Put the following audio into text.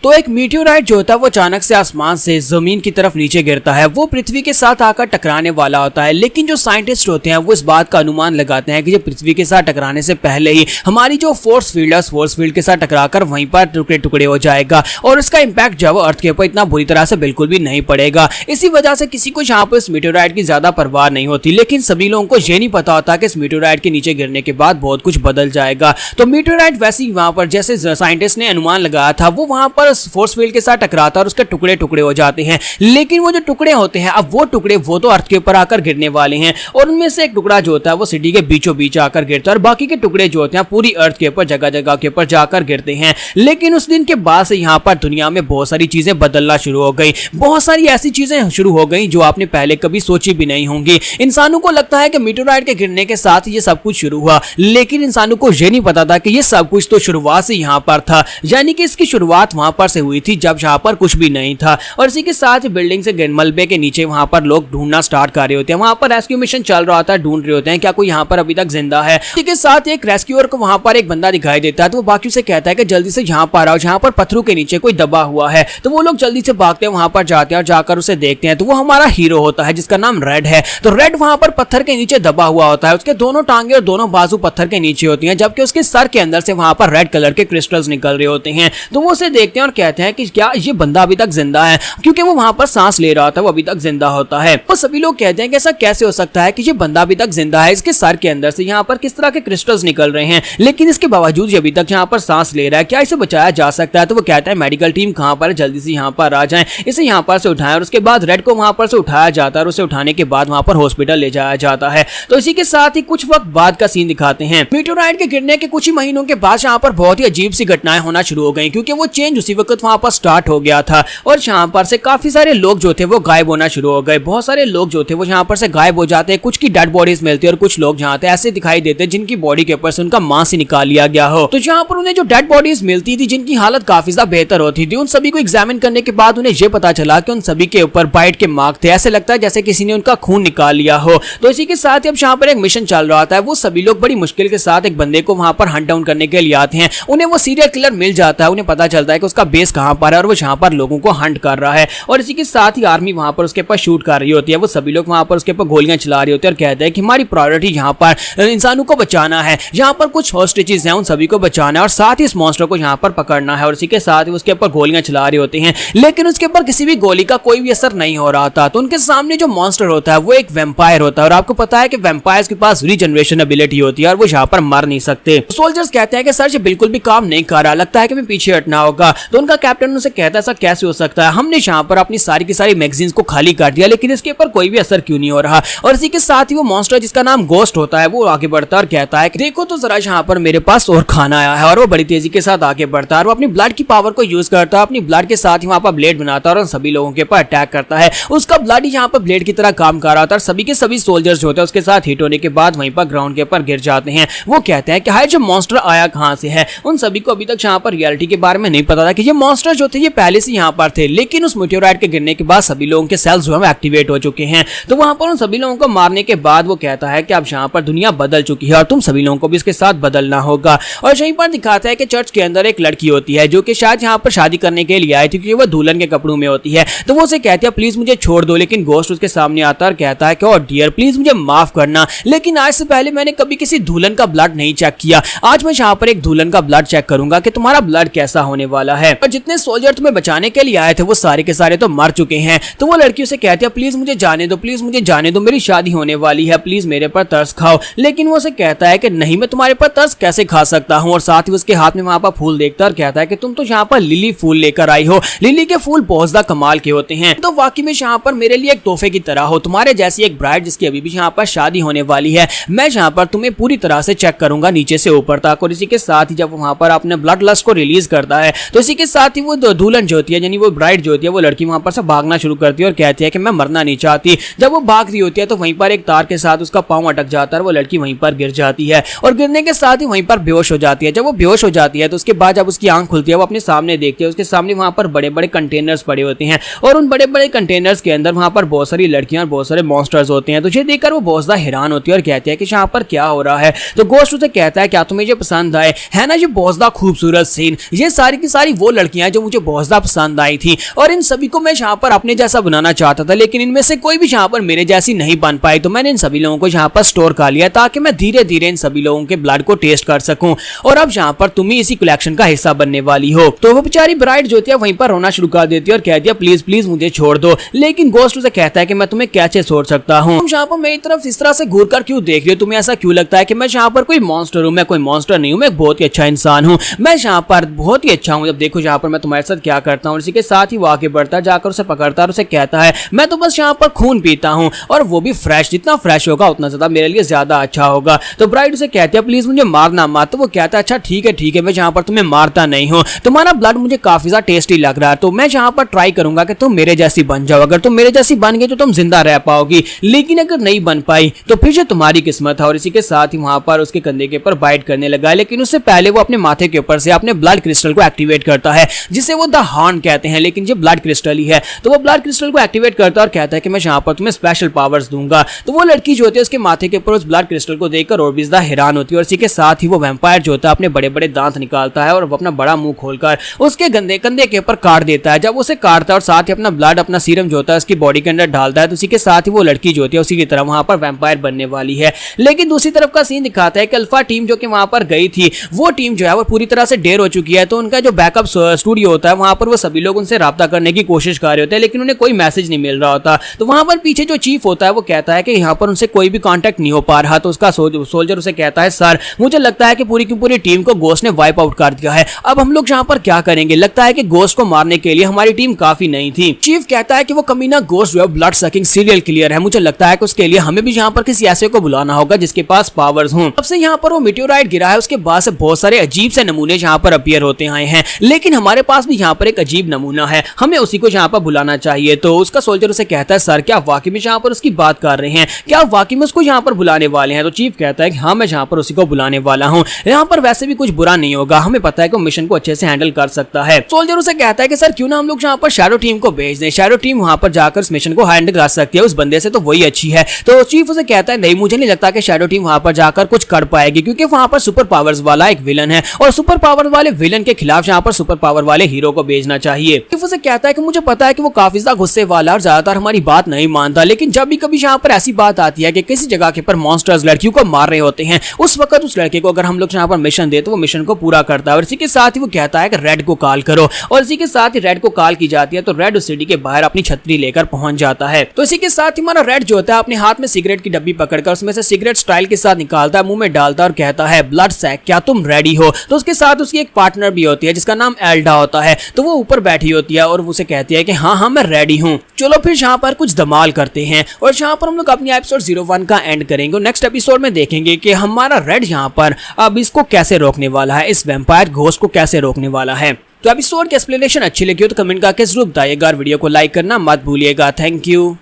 तो एक मीटियोराइट जो होता है वो अचानक से आसमान से जमीन की तरफ नीचे गिरता है। वो पृथ्वी के साथ आकर टकराने वाला होता है, लेकिन जो साइंटिस्ट होते हैं वो इस बात का अनुमान लगाते हैं कि ये पृथ्वी के साथ टकराने से पहले ही हमारी जो फोर्स फील्ड है उस फोर्स फील्ड के साथ टकराकर वहीं पर टुकड़े टुकड़े हो जाएगा और उसका इंपैक्ट जो है अर्थ के ऊपर इतना बुरी तरह से बिल्कुल भी नहीं पड़ेगा। इसी वजह से किसी को यहाँ पर इस मीटियोराइट की ज्यादा परवाह नहीं होती, लेकिन सभी लोगों को ये नहीं पता होता कि इस मीटियोराइट के नीचे गिरने के बाद बहुत कुछ बदल जाएगा। तो मीटियोराइट वैसे ही वहां पर जैसे साइंटिस्ट ने अनुमान लगाया था वो वहां पर फोर्स फील्ड के साथ टकराता है और उसके टुकड़े टुकड़े हो जाते हैं। लेकिन वो जो टुकड़े होते हैं अब वो टुकड़े वो तो अर्थ के ऊपर आकर गिरने वाले हैं और उनमें से एक टुकड़ा जो होता है वो सिटी के बीचों बीच आकर गिरता है और बाकी के टुकड़े जो होते हैं पूरी अर्थ के ऊपर जगह जगह के ऊपर जाकर गिरते हैं। लेकिन उस दिन के बाद से यहाँ पर दुनिया में बहुत सारी चीजें बदलना शुरू हो गई। बहुत सारी ऐसी चीजें शुरू हो गई जो आपने पहले कभी सोची भी नहीं होंगी। इंसानों को लगता है कि मीटियोराइट के गिरने के साथ ये सब कुछ शुरू हुआ, लेकिन इंसानों को ये नहीं पता था कि ये सब कुछ तो शुरुआत से यहाँ पर था, यानी कि इसकी शुरुआत वहां पर से हुई थी जब यहाँ पर कुछ भी नहीं था। और इसी के साथ बिल्डिंग से मलबे के नीचे वहां पर लोग ढूंढना स्टार्ट कर रहे होते हैं। वहां पर रेस्क्यू मिशन चल रहा होता है, ढूंढ रहे होते हैं क्या कोई यहाँ पर अभी तक जिंदा है। इसी के साथ एक रेस्क्यूअर को वहां पर एक बंदा दिखाई देता है, तो वो बाकी से कहता है कि जल्दी से यहाँ पर आओ, जहाँ पर पत्थरों के नीचे कोई दबा हुआ है। तो वो लोग जल्दी से भागते हैं, वहां पर जाते हैं और जाकर उसे देखते हैं। तो वो हमारा हीरो होता है जिसका नाम रेड है। तो रेड वहां पर पत्थर के नीचे दबा हुआ होता है, उसके दोनों टांगे और दोनों बाजू पत्थर के नीचे होती हैं, जबकि उसके सर के अंदर से वहां पर रेड कलर के क्रिस्टल्स निकल रहे होते हैं। तो वो उसे देखते हैं और कहते हैं कि क्या ये बंदा अभी तक जिंदा है, क्योंकि वो वहां पर सांस ले रहा था, वो अभी तक जिंदा होता है। तो सभी लोग कहते हैं कि ऐसा कैसे हो सकता है कि ये बंदा अभी तक जिंदा है, इसके सर के अंदर से यहाँ पर किस तरह के क्रिस्टल्स निकल रहे हैं, लेकिन इसके बावजूद ये अभी तक यहाँ पर सांस ले रहा है, क्या इसे बचाया जा सकता है। तो वो कहता है मेडिकल टीम कहाँ पर है, जल्दी से यहाँ पर आ जाए, इसे यहाँ पर से उठाएं। और उसके बाद रेड को वहां पर से उठाया जाता है और उसे उठाने के बाद वहां पर हॉस्पिटल ले जाया जाता है। तो इसी के साथ ही कुछ वक्त बाद का सीन दिखाते हैं। मीटियोराइट के गिरने के कुछ ही महीनों के बाद यहाँ पर बहुत ही अजीब सी घटनाएं होना शुरू हो गई, क्योंकि वो चेंज उसी वक्त वहां पर स्टार्ट हो गया था और यहाँ पर से काफी सारे लोग जो थे वो गायब होना शुरू हो गए। बहुत सारे लोग जो थे वो यहाँ पर से गायब हो जाते हैं, कुछ की डेड बॉडीज मिलती है और कुछ लोग जहाँ थे ऐसे दिखाई देते हैं जिनकी बॉडी के ऊपर से उनका मांस ही निकाल लिया गया हो। तो यहाँ पर उन्हें जो डेड बॉडीज मिलती थी जिनकी हालत काफी ज्यादा बेहतर होती थी, उन सभी को एग्जामिन करने के बाद उन्हें यह पता चला कि उन सभी के ऊपर बाइट के मार्क थे, ऐसे लगता है जैसे किसी ने उनका खून निकाल लिया हो। तो इसी के साथ ही अब यहाँ पर एक मिशन चल रहा था, वो सभी लोग बड़ी मुश्किल के साथ एक बंदे को वहां पर हंट डाउन करने के लिए आते हैं। उन्हें वो सीरियल किलर मिल जाता है, उन्हें पता चलता है कि उसका बेस कहां पर है और वो यहाँ पर लोगों को हंट कर रहा है। और इसी के साथ ही आर्मी वहां पर उसके ऊपर शूट कर रही होती है, वो सभी लोग वहां पर उसके ऊपर गोलियां चला रही होती है और कहते हैं कि हमारी प्रायोरिटी यहाँ पर इंसानों को बचाना है, यहाँ पर कुछ हॉस्टेजेस हैं उन सभी को बचाना है और साथ ही इस मॉन्स्टर को यहाँ पर पकड़ना है। और इसी के साथ ही उसके ऊपर गोलियां चला रहे होते हैं, लेकिन उसके ऊपर किसी भी गोली का कोई भी असर नहीं हो रहा था। तो उनके सामने जो मॉन्स्टर होता है वो एक वैम्पायर होता है और आपको पता है कि वैम्पायर्स के पास रीजनरेशन एबिलिटी होती है और वो यहाँ पर मर नहीं सकते। सोल्जर्स कहते हैं कि सर ये बिल्कुल भी काम नहीं कर रहा, लगता है कि हमें पीछे हटना होगा। तो उनका कैप्टन उनसे कहता है ऐसा कैसे हो सकता है, हमने यहाँ पर अपनी सारी की सारी मैगजीन्स को खाली कर दिया लेकिन इसके ऊपर कोई भी असर क्यों नहीं हो रहा। और इसी के साथ ही वो मॉन्स्टर जिसका नाम गोस्ट होता है वो आगे बढ़ता है और कहता है कि देखो तो जरा यहाँ पर मेरे पास और खाना आया है। और वो बड़ी तेजी के साथ आगे बढ़ता है, वो अपनी ब्लड की पावर को यूज करता है, अपनी ब्लड के साथ ही वहां पर ब्लेड बनाता है और सभी लोगों के ऊपर अटैक करता है। उसका ब्लड यहाँ पर ब्लेड की तरह काम कर रहा था और सभी के सभी सोल्जर्स जो होते हैं उसके साथ हिट होने के बाद वहीं पर ग्राउंड के ऊपर गिर जाते हैं। वो कहते हैं कि हाय जो मॉन्स्टर आया कहां से है। उन सभी को अभी तक यहाँ पर रियलिटी के बारे में नहीं पता था कि ये मॉन्स्टर जो थे ये पहले से यहाँ पर थे, लेकिन उस मीटियोराइट के गिरने के बाद सभी लोगों के सेल्स जो है एक्टिवेट हो चुके हैं। तो वहां पर उन सभी लोगों को मारने के बाद वो कहता है कि अब यहाँ पर दुनिया बदल चुकी है और तुम सभी लोगों को भी इसके साथ बदलना होगा। और यहीं पर दिखाता है कि चर्च के अंदर एक लड़की होती है जो कि शायद यहाँ पर शादी करने के लिए आई थी, क्योंकि वो दुल्हन के कपड़ों में होती है। तो वो उसे कहती है प्लीज मुझे छोड़ दो, लेकिन गोस्ट उसके सामने आता है और कहता है कि ओह डियर प्लीज मुझे माफ करना, लेकिन आज से पहले मैंने कभी किसी दुल्हन का ब्लड नहीं चेक किया, आज मैं यहाँ पर एक दुल्हन का ब्लड चेक करूंगा कि तुम्हारा ब्लड कैसा होने वाला है। और जितने सोल्जर तुम्हें बचाने के लिए आए थे वो सारे के सारे तो मर चुके हैं। तो वो लड़की उसे कहती है प्लीज मुझे जाने दो, प्लीज मुझे जाने दो, मेरी शादी होने वाली है, प्लीज मेरे पर तरस खाओ। लेकिन वो उसे कहता है कि नहीं मैं तुम्हारे पर तरस कैसे खा सकता हूँ। और साथ ही उसके हाथ में वहां पर फूल देखता है और कहता है कि तुम तो यहाँ पर लिली फूल लेकर आई हो, लिली के फूल बहुत ज्यादा कमाल के होते हैं, तो वाकई में यहाँ पर मेरे लिए एक तोहफे की तरह हो, तुम्हारे जैसी एक ब्राइड जिसकी अभी भी यहाँ पर शादी होने वाली है, मैं यहाँ पर तुम्हें पूरी तरह से चेक करूंगा नीचे से ऊपर तक। और इसी के साथ ही जब वहां पर अपने ब्लड लस्ट को रिलीज करता है तो इसी के साथ ही वो दुल्हन जो होती है यानी वो ब्राइड जो होती है वो लड़की वहां पर से भागना शुरू करती है और कहती है कि मैं मरना नहीं चाहती। जब वो भाग रही होती है तो वहीं पर एक तार के साथ उसका पांव अटक जाता है और वो लड़की वहीं पर गिर जाती है और गिरने के साथ ही वहीं पर बेहोश हो जाती है। जब वो बेहोश हो जाती है तो उसके बाद जब उसकी आंख खुलती है वो अपने सामने देखती है, उसके सामने वहां पर बड़े बड़े कंटेनर्स पड़े होते हैं और उन बड़े बड़े कंटेनर्स के अंदर वहां पर बहुत सारी लड़कियां और बहुत सारे मॉन्स्टर्स होते हैं। तो ये देखकर वो बहुत ज्यादा हैरान होती है और कहती है कि यहाँ पर क्या हो रहा है। तो गोस्ट उसे कहता है क्या तुम्हें ये पसंद आए, है ना ये बहुत ज्यादा खूबसूरत सीन, ये सारी की सारी वो लड़कियां जो मुझे बहुत ज्यादा पसंद आई थी और इन सभी को मैं यहाँ पर अपने जैसा बनाना चाहता था, लेकिन इनमें से कोई भी यहाँ पर मेरे जैसी नहीं बन पाई। तो मैंने इन सभी लोगों को यहाँ पर स्टोर कर लिया ताकि मैं धीरे धीरे इन सभी लोगों के ब्लड को टेस्ट कर सकूं और अब यहाँ पर तुम ही इसी कलेक्शन का हिस्सा बनने वाली हो। तो वो बेचारी ब्राइड जो थी वहीं पर रोना शुरू कर देती है और कहती है प्लीज प्लीज मुझे छोड़ दो, लेकिन गोस्ट उसे कहता है कि मैं तुम्हें कैसे छोड़ सकता हूँ। तुम यहाँ पर मेरी तरफ इस तरह से घूर कर क्यों देख रही हो? तुम्हें ऐसा क्यों लगता है कि मैं यहाँ पर कोई मॉन्स्टर हूँ? मैं कोई मॉन्स्टर नहीं हूँ, मैं बहुत ही अच्छा इंसान हूँ, मैं यहाँ पर बहुत ही अच्छा हूँ। जब देखो यहाँ पर मैं तुम्हारे साथ क्या करता हूँ। इसी के साथ ही वो आगे बढ़ता जाकर उसे पकड़ता और उसे कहता है मैं तो बस यहाँ पर खून पीता हूँ और वो भी फ्रेश, जितना फ्रेश होगा उतना ज्यादा मेरे लिए ज्यादा अच्छा होगा। तो ब्राइड उसे कहती है प्लीज मुझे मारना मत। तो वो कहता है अच्छा ठीक है मैं यहाँ पर तुम्हें मारता नहीं हूँ, तुम्हारा ब्लड मुझे काफी ज्यादा टेस्टी लग रहा है, तो मैं यहाँ पर ट्राई करूंगा कि तुम मेरे जैसी बन जाओ। अगर तुम मेरे जैसी बन गई तो तुम जिंदा रह पाओगी, लेकिन अगर नहीं बन पाई तो फिर से तुम्हारी किस्मत है। और इसी के साथ ही वहां पर उसके कंधे के ऊपर बाइट करने लगा, लेकिन उससे पहले वो अपने माथे के ऊपर से अपने ब्लड क्रिस्टल को एक्टिवेट करता है जिसे वो द हॉर्न कहते हैं, लेकिन ये ब्लड क्रिस्टल ही है। तो वो ब्लड क्रिस्टल को एक्टिवेट करता है और कहता है कि मैं यहाँ पर तुम्हें स्पेशल पावर्स दूंगा। तो वो लड़की जो होती है उसके माथे के ऊपर उस ब्लड क्रिस्टल को देखकर और भी ज्यादा हैरान होती है और इसी के साथ ही वो वैम्पायर जो होता है अपने बड़े बड़े दांत निकालता है और वो अपना बड़ा मुंह खोलकर उसके कंधे के ऊपर काट देता है। जब उसे काटता है और साथ ही अपना ब्लड अपना सीरम जो होता है उसकी बॉडी के अंदर डालता है, तो उसी के साथ ही वो लड़की जो होती है उसी की तरह वहां पर वैम्पायर बनने वाली है। लेकिन दूसरी तरफ का सीन दिखाता है कि अल्फा टीम जो कि वहां पर गई थी वो टीम जो है वो पूरी तरह से ढेर हो चुकी है। तो उनका जो बैकअप स्टूडियो होता है वहां पर वो सभी लोग उनसे राब्ता करने की कोशिश कर रहे होते हैं, लेकिन उन्हें कोई मैसेज नहीं मिल रहा होता। तो वहां पर पीछे जो चीफ होता है वो कहता है कि यहाँ पर उनसे कोई भी कांटेक्ट नहीं हो पा रहा। तो उसका सोल्जर उसे कहता है सर मुझे लगता है कि पूरी की पूरी टीम को गोस्ट ने वाइप आउट कर दिया है, अब हम लोग यहाँ पर क्या करेंगे? लगता है कि गोस्ट को मारने के लिए हमारी टीम काफी नहीं थी। चीफ कहता है कि वो कमीना गोस्ट जो है ब्लड सकिंग सीरियल किलर है, मुझे लगता है कि उसके लिए हमें भी यहाँ पर किसी ऐसे को बुलाना होगा जिसके पास पावर्स हों। तब से यहाँ पर वो मीटियोराइट गिरा है, उसके बाद से बहुत सारे अजीब से नमूने यहाँ पर अपीयर होते आए हैं, लेकिन हमारे पास भी यहाँ पर एक अजीब नमूना है, हमें उसी को यहाँ पर बुलाना चाहिए। तो उसका सोल्जर उसे कहता है सर क्या वाकई में यहाँ पर उसकी बात कर रहे हैं? क्या वाकई में उसको यहाँ पर बुलाने वाले हैं? तो चीफ कहता है कि हाँ मैं यहाँ पर उसी को बुलाने वाला हूँ, यहाँ पर वैसे भी कुछ बुरा नहीं होगा, हमें पता है कि मिशन को अच्छे से हैंडल कर सकता है। सोल्जर उसे कहता है कि सर क्यों ना हम लोग यहाँ पर शैडो टीम को भेज दें, शैडो टीम वहां पर जाकर इस मिशन को हैंडल कर सकती है, उस बंदे से तो वही अच्छी है। तो चीफ उसे कहता है नहीं मुझे नहीं लगता कि शैडो टीम वहां पर जाकर कुछ कर पाएगी, क्योंकि वहां पर सुपर पावर्स वाला एक विलन है और सुपर पावर वाले विलन के खिलाफ यहाँ पर सुपर पावर वाले हीरो को भेजना चाहिए। चीफ उसे कहता है कि मुझे पता है कि वो काफी ज्यादा गुस्से वाला और ज्यादातर हमारी बात नहीं मानता, लेकिन जब भी कभी यहाँ पर ऐसी बात आती है कि किसी जगह के पर मॉन्स्टर्स लड़कियों को मार रहे होते हैं, उस वक्त उस लड़के को अगर हम लोग यहाँ पर मिशन दे तो वो मिशन को पूरा करता है। और इसी के साथ ही वो कहता है कि रेड को कॉल करो, और इसी के साथ ही रेड को कॉल की जाती है। तो रेड उस सिटी के बाहर अपनी छतरी लेकर पहुंच जाता है। तो इसी के साथ ही हमारा रेड जो होता है अपने हाथ में सिगरेट की डब्बी पकड़कर उसमें से सिगरेट स्टाइल के साथ निकालता है, मुंह में डालता है और कहता है ब्लड सैक क्या तुम रेडी हो? तो उसके साथ उसकी एक पार्टनर भी होती है जिसका नाम एल्डा होता है, तो वो ऊपर बैठी होती है और उसे कहती है कि हाँ मैं रेडी हूँ, चलो फिर यहाँ पर कुछ धमाल करते हैं। और यहाँ पर हम लोग अपनी एपिसोड 01 का एंड करेंगे। नेक्स्ट एपिसोड में देखेंगे कि हमारा रेड यहाँ पर अब इसको कैसे रोकने वाला है, इस वैम्पायर घोस्ट को कैसे रोकने वाला है। तो एपिसोड की एक्सप्लेनेशन अच्छी लगी हो तो कमेंट करके जरूर बताइएगा और वीडियो को लाइक करना मत भूलिएगा। Thank you.